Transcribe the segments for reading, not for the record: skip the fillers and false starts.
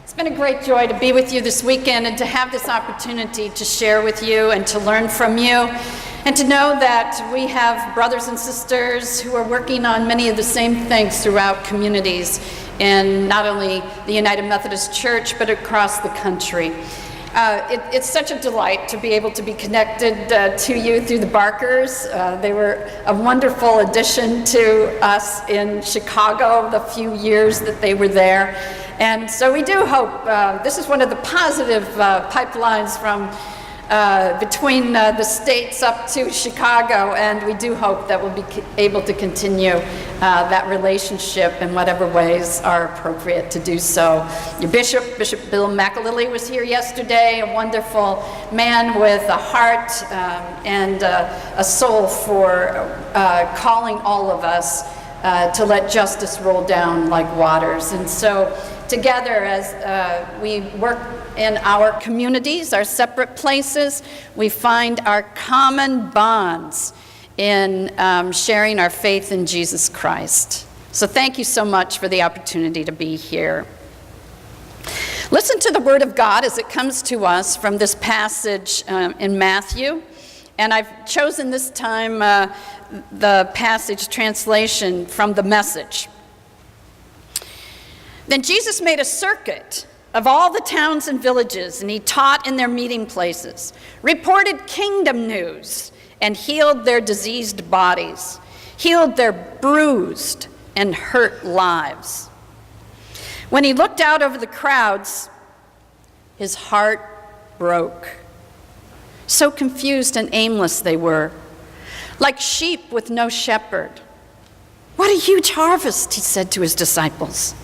It's been a great joy to be with you this weekend and to have this opportunity to share with you and to learn from you, and to know that we have brothers and sisters who are working on many of the same things throughout communities in not only the United Methodist Church, but across the country. It's such a delight to be able to be connected to you through the Barkers. They were a wonderful addition to us in Chicago the few years that they were there. And so we do hope, this is one of the positive pipelines from between the states up to Chicago, and we do hope that we'll be able to continue that relationship in whatever ways are appropriate to do so. Your Bishop Bill McAlilly was here yesterday, a wonderful man with a heart and a soul for calling all of us to let justice roll down like waters. And so together, as we work in our communities, our separate places, we find our common bonds in sharing our faith in Jesus Christ. So thank you so much for the opportunity to be here. Listen to the Word of God as it comes to us from this passage in Matthew. And I've chosen this time the passage translation from the Message. Then Jesus made a circuit of all the towns and villages, and he taught in their meeting places, reported kingdom news, and healed their diseased bodies, healed their bruised and hurt lives. When he looked out over the crowds, his heart broke. So confused and aimless they were, like sheep with no shepherd. What a huge harvest, he said to his disciples.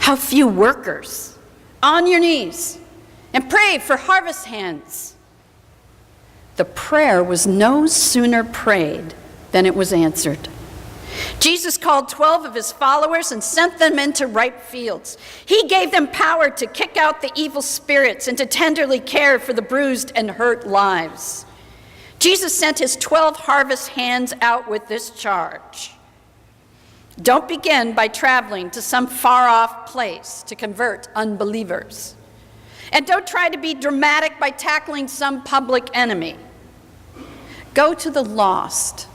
How few workers. On your knees and pray for harvest hands. The prayer was no sooner prayed than it was answered. Jesus called 12 of his followers and sent them into ripe fields. He gave them power to kick out the evil spirits and to tenderly care for the bruised and hurt lives. Jesus sent his 12 harvest hands out with this charge. Don't begin by traveling to some far-off place to convert unbelievers. And don't try to be dramatic by tackling some public enemy. Go to the lost,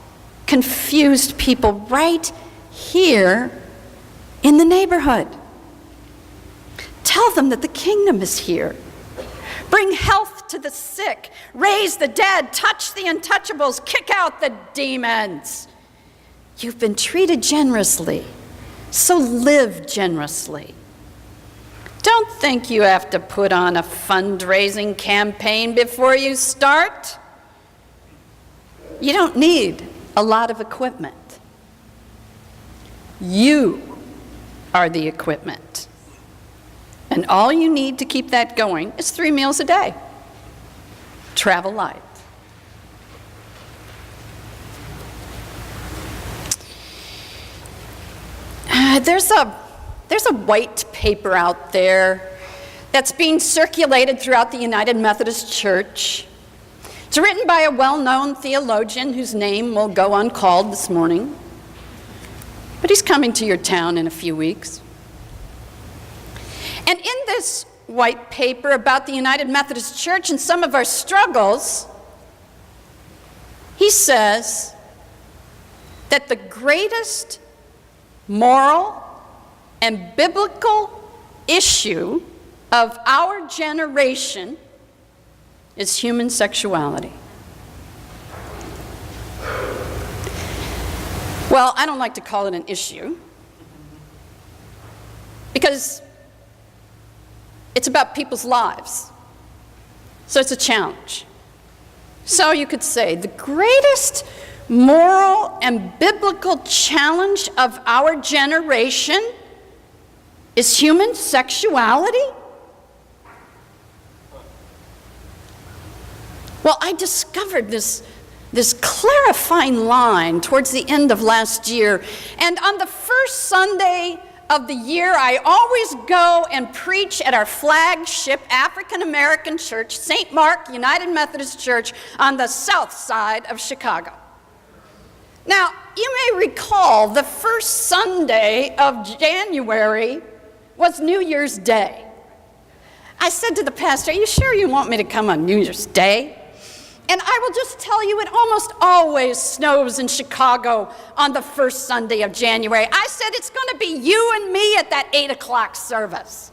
confused people right here in the neighborhood. Tell them that the kingdom is here. Bring health to the sick, raise the dead, touch the untouchables, kick out the demons. You've been treated generously, so live generously. Don't think you have to put on a fundraising campaign before you start. You don't need a lot of equipment. You are the equipment. And all you need to keep that going is 3 meals a day. Travel light. There's a white paper out there that's being circulated throughout the United Methodist Church. It's written by a well-known theologian whose name will go uncalled this morning, but he's coming to your town in a few weeks. And in this white paper about the United Methodist Church and some of our struggles, he says that the greatest moral and biblical issue of our generation is human sexuality. Well, I don't like to call it an issue because it's about people's lives. So it's a challenge. So you could say the greatest moral and biblical challenge of our generation is human sexuality? Well, I discovered this clarifying line towards the end of last year, and on the first Sunday of the year, I always go and preach at our flagship African-American church, St. Mark United Methodist Church, on the south side of Chicago. Now, you may recall the first Sunday of January was New Year's Day. I said to the pastor, "Are you sure you want me to come on New Year's Day?" And I will just tell you, it almost always snows in Chicago on the first Sunday of January. I said, "It's going to be you and me at that 8 o'clock service."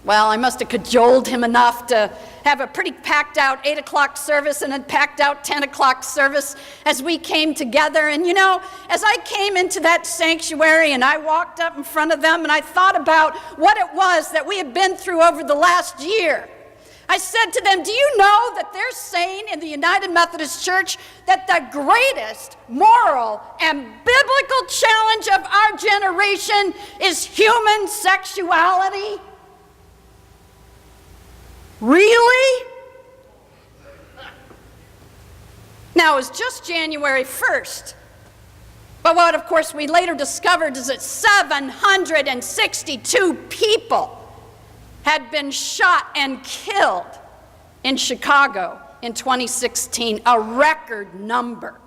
Well, I must have cajoled him enough to have a pretty packed out 8 o'clock service and a packed out 10 o'clock service as we came together. And you know, as I came into that sanctuary and I walked up in front of them and I thought about what it was that we had been through over the last year, I said to them, "Do you know that they're saying in the United Methodist Church that the greatest moral and biblical challenge of our generation is human sexuality?" Really? Now, it was just January 1st. But what, of course, we later discovered is that 762 people had been shot and killed in Chicago in 2016, a record number.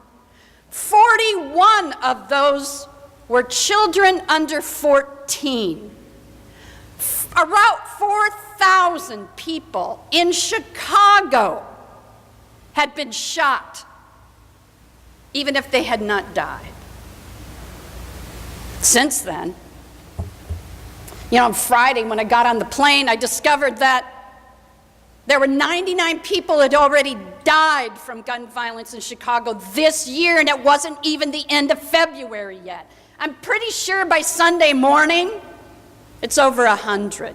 41 of those were children under 14. Around 4,000 people in Chicago had been shot, even if they had not died. Since then, you know, on Friday when I got on the plane, I discovered that there were 99 people who had already died from gun violence in Chicago this year, and it wasn't even the end of February yet. I'm pretty sure by Sunday morning, it's over 100.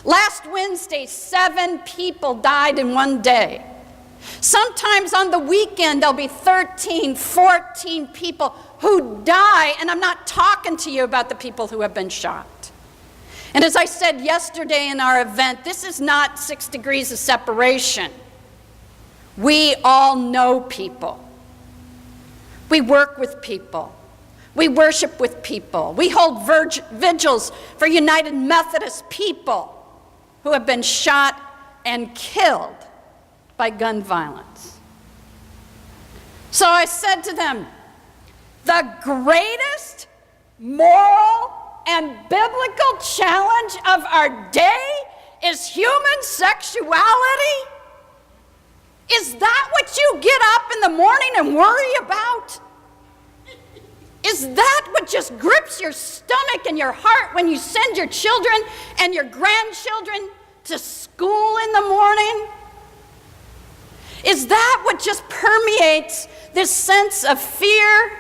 Last Wednesday, 7 people died in one day. Sometimes on the weekend, there'll be 13, 14 people who die, and I'm not talking to you about the people who have been shot. And as I said yesterday in our event, this is not 6 degrees of separation. We all know people. We work with people. We worship with people. We hold vigils for United Methodist people who have been shot and killed by gun violence. So I said to them, the greatest moral and biblical challenge of our day is human sexuality? Is that what you get up in the morning and worry about? Is that what just grips your stomach and your heart when you send your children and your grandchildren to school in the morning? Is that what just permeates this sense of fear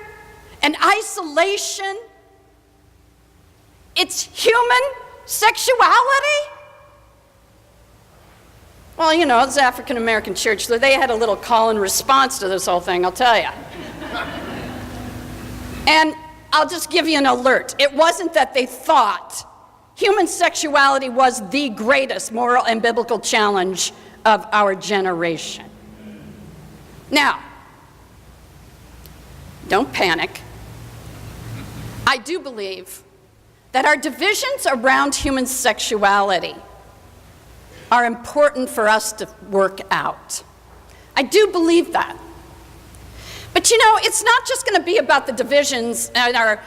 and isolation? It's human sexuality? Well, you know, it's the African American church, so they had a little call and response to this whole thing, I'll tell you. And I'll just give you an alert. It wasn't that they thought human sexuality was the greatest moral and biblical challenge of our generation. Now, don't panic. I do believe that our divisions around human sexuality are important for us to work out. I do believe that. But you know, it's not just going to be about the divisions and our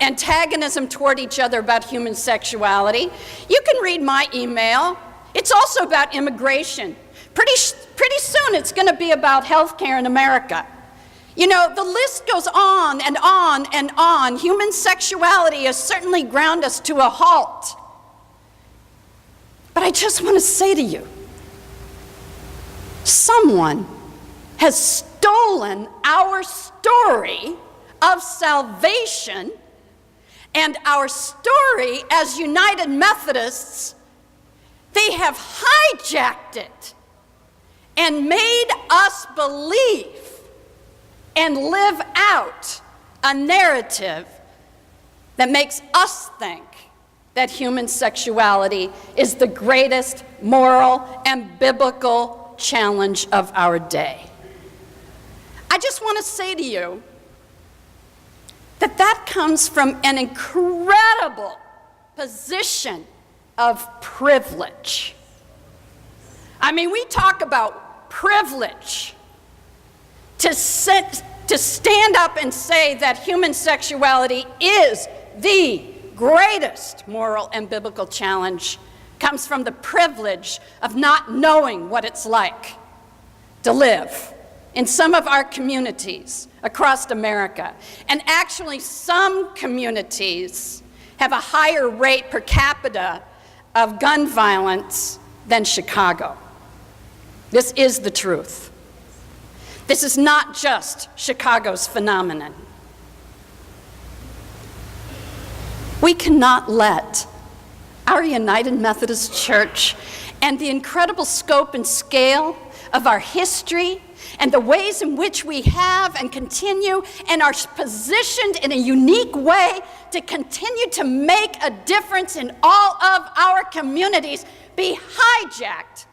antagonism toward each other about human sexuality. You can read my email. It's also about immigration. Pretty soon it's going to be about health care in America. You know, the list goes on and on and on. Human sexuality has certainly ground us to a halt. But I just want to say to you, someone has stolen our story of salvation and our story as United Methodists. They have hijacked it and made us believe and live out a narrative that makes us think that human sexuality is the greatest moral and biblical challenge of our day. I just want to say to you that that comes from an incredible position of privilege. I mean, we talk about privilege. To stand up and say that human sexuality is the greatest moral and biblical challenge comes from the privilege of not knowing what it's like to live in some of our communities across America. And actually, some communities have a higher rate per capita of gun violence than Chicago. This is the truth. This is not just Chicago's phenomenon. We cannot let our United Methodist Church and the incredible scope and scale of our history and the ways in which we have and continue and are positioned in a unique way to continue to make a difference in all of our communities be hijacked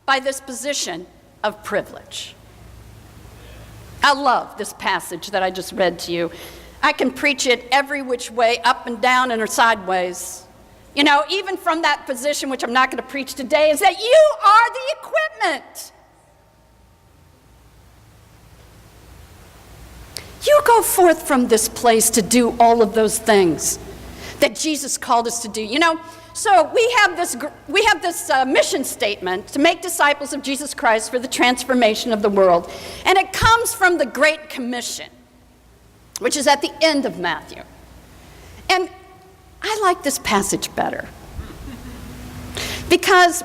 by this position of privilege. I love this passage that I just read to you. I can preach it every which way, up and down and or sideways. You know, even from that position, which I'm not going to preach today, is that you are the equipment. You go forth from this place to do all of those things that Jesus called us to do. You know, so we have this mission statement to make disciples of Jesus Christ for the transformation of the world. And it comes from the Great Commission, which is at the end of Matthew. And I like this passage better. Because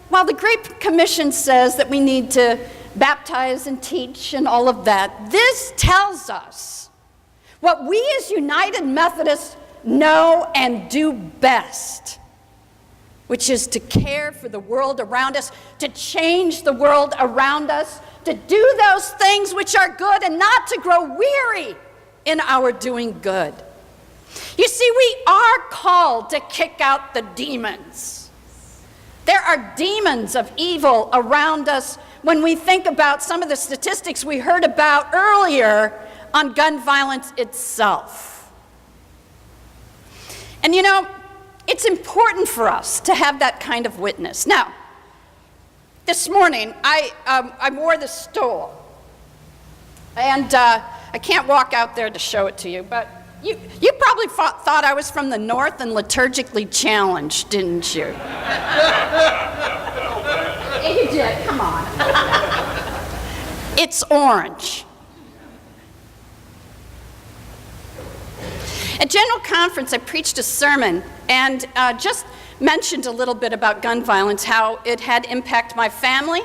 while the Great Commission says that we need to baptize and teach and all of that, this tells us what we as United Methodists know and do best, which is to care for the world around us, to change the world around us, to do those things which are good and not to grow weary in our doing good. You see, we are called to kick out the demons. There are demons of evil around us when we think about some of the statistics we heard about earlier on gun violence itself. And you know, it's important for us to have that kind of witness. Now, this morning, I wore the stole. And I can't walk out there to show it to you, but you probably thought I was from the north and liturgically challenged, didn't you? You did, come on. It's orange. At General Conference, I preached a sermon and just mentioned a little bit about gun violence, how it had impacted my family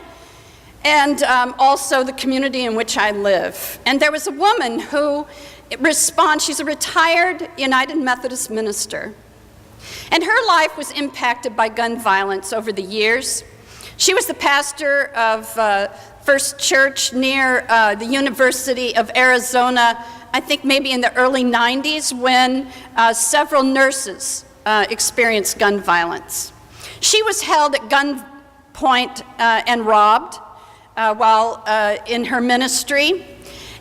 and also the community in which I live. And there was a woman who responds, she's a retired United Methodist minister. And her life was impacted by gun violence over the years. She was the pastor of First Church near the University of Arizona, I think maybe in the early 90s, when several nurses experienced gun violence. She was held at gunpoint and robbed while in her ministry.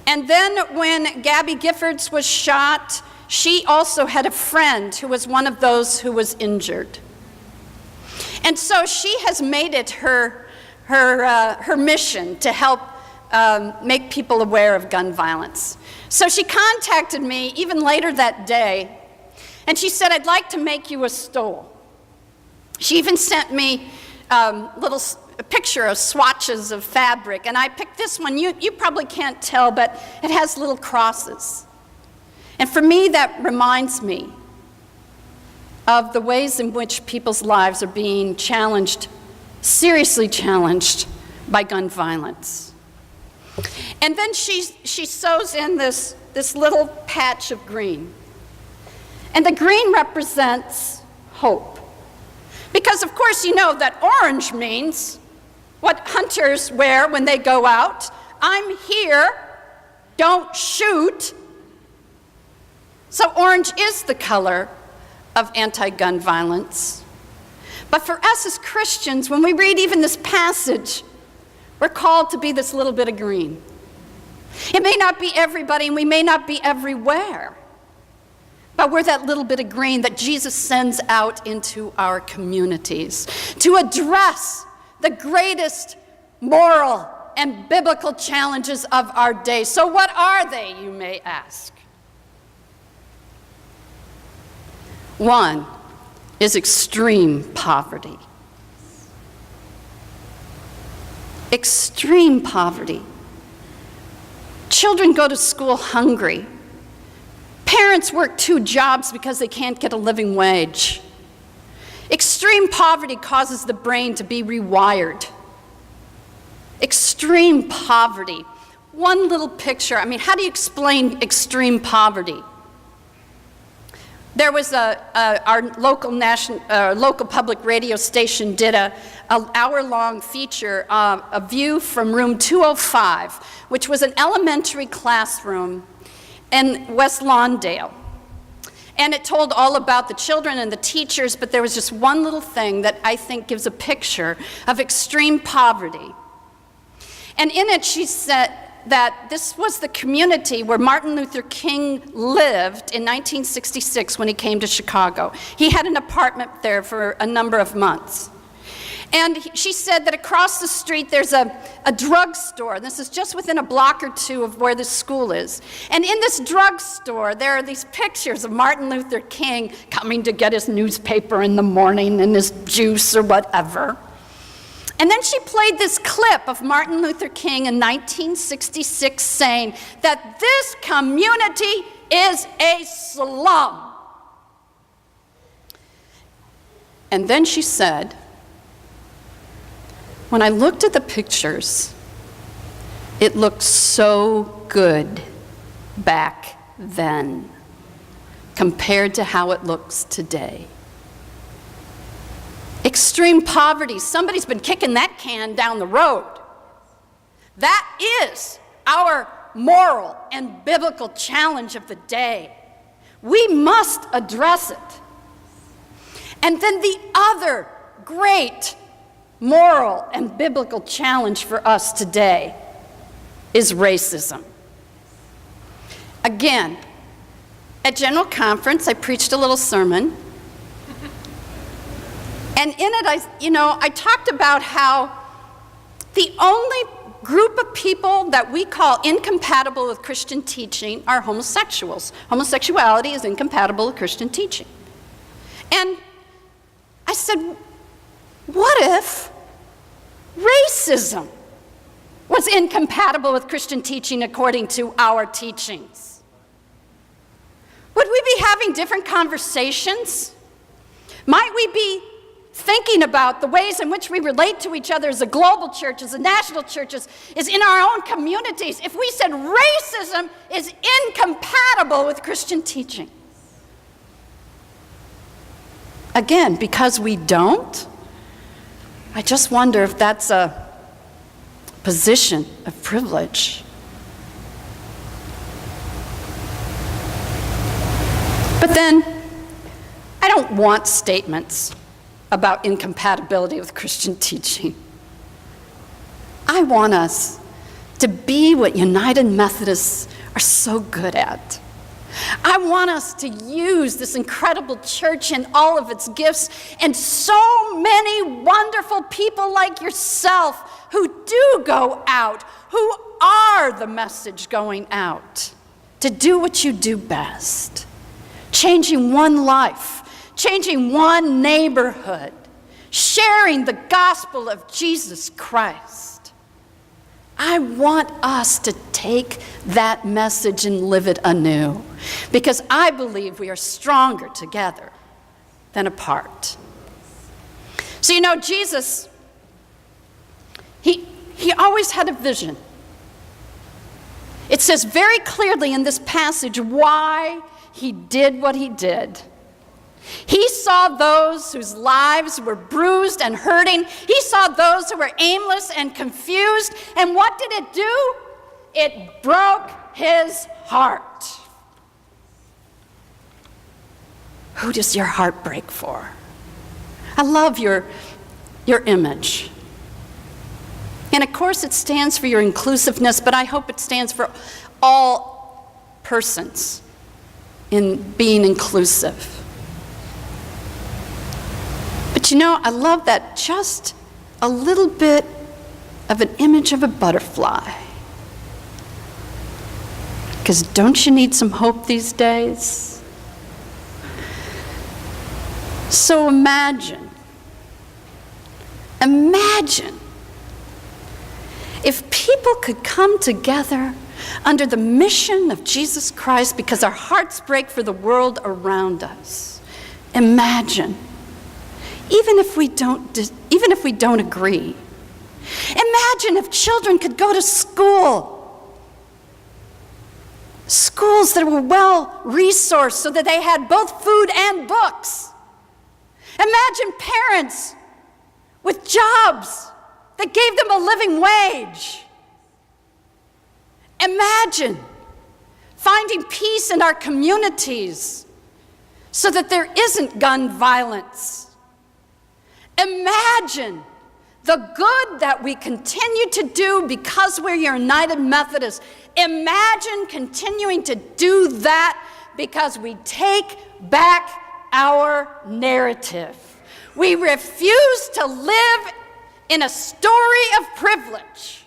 And then when Gabby Giffords was shot, she also had a friend who was one of those who was injured. And so she has made it her mission to help make people aware of gun violence. So she contacted me even later that day, and she said, "I'd like to make you a stole." She even sent me a picture of swatches of fabric, and I picked this one. You probably can't tell, but it has little crosses. And for me, that reminds me of the ways in which people's lives are being challenged, seriously challenged by gun violence. And then she sews in this little patch of green. And the green represents hope. Because of course you know that orange means what hunters wear when they go out. I'm here, don't shoot. So orange is the color of anti-gun violence. But for us as Christians, when we read even this passage, we're called to be this little bit of green. It may not be everybody, and we may not be everywhere, but we're that little bit of green that Jesus sends out into our communities to address the greatest moral and biblical challenges of our day. So what are they, you may ask? One, is extreme poverty. Extreme poverty. Children go to school hungry. Parents work 2 jobs because they can't get a living wage. Extreme poverty causes the brain to be rewired. Extreme poverty. One little picture. I mean, how do you explain extreme poverty? There was our local public radio station did an hour-long feature, a view from room 205, which was an elementary classroom in West Lawndale. And it told all about the children and the teachers, but there was just one little thing that I think gives a picture of extreme poverty. And in it, she said that this was the community where Martin Luther King lived in 1966 when he came to Chicago. He had an apartment there for a number of months. And she said that across the street there's a drugstore. This is just within a block or 2 of where the school is. And in this drugstore, there are these pictures of Martin Luther King coming to get his newspaper in the morning and his juice or whatever. And then she played this clip of Martin Luther King in 1966 saying that this community is a slum. And then she said, when I looked at the pictures, it looked so good back then compared to how it looks today. Extreme poverty. Somebody's been kicking that can down the road. That is our moral and biblical challenge of the day. We must address it. And then the other great moral and biblical challenge for us today is racism. Again, at General Conference, I preached a little sermon. And in it, I talked about how the only group of people that we call incompatible with Christian teaching are homosexuals. Homosexuality is incompatible with Christian teaching. And I said, what if racism was incompatible with Christian teaching according to our teachings? Would we be having different conversations? Might we be thinking about the ways in which we relate to each other as a global church, as a national church, is in our own communities, if we said racism is incompatible with Christian teaching? Again, because we don't, I just wonder if that's a position of privilege. But then, I don't want statements about incompatibility with Christian teaching. I want us to be what United Methodists are so good at. I want us to use this incredible church and all of its gifts and so many wonderful people like yourself who do go out, who are the message going out, to do what you do best. Changing one life, changing one neighborhood, sharing the gospel of Jesus Christ. I want us to take that message and live it anew, because I believe we are stronger together than apart. So Jesus, he always had a vision. It says very clearly in this passage why he did what he did. He saw those whose lives were bruised and hurting. He saw those who were aimless and confused. And what did it do? It broke his heart. Who does your heart break for? I love your image. And of course it stands for your inclusiveness, but I hope it stands for all persons in being inclusive. But I love that just a little bit of an image of a butterfly. Because don't you need some hope these days? So imagine if people could come together under the mission of Jesus Christ because our hearts break for the world around us. Imagine, even if we don't agree. Imagine if children could go to schools that were well resourced so that they had both food and books. Imagine parents with jobs that gave them a living wage. Imagine finding peace in our communities so that there isn't gun violence. Imagine the good that we continue to do because we're United Methodists. Imagine continuing to do that because we take back our narrative. We refuse to live in a story of privilege.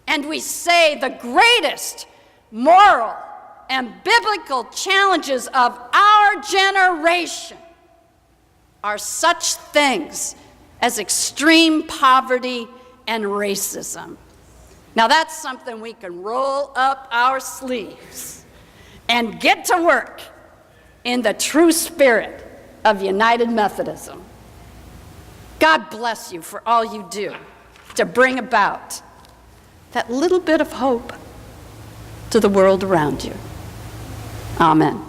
And we say the greatest moral and biblical challenges of our generation are such things as extreme poverty and racism. Now that's something we can roll up our sleeves and get to work in the true spirit of United Methodism. God bless you for all you do to bring about that little bit of hope to the world around you. Amen.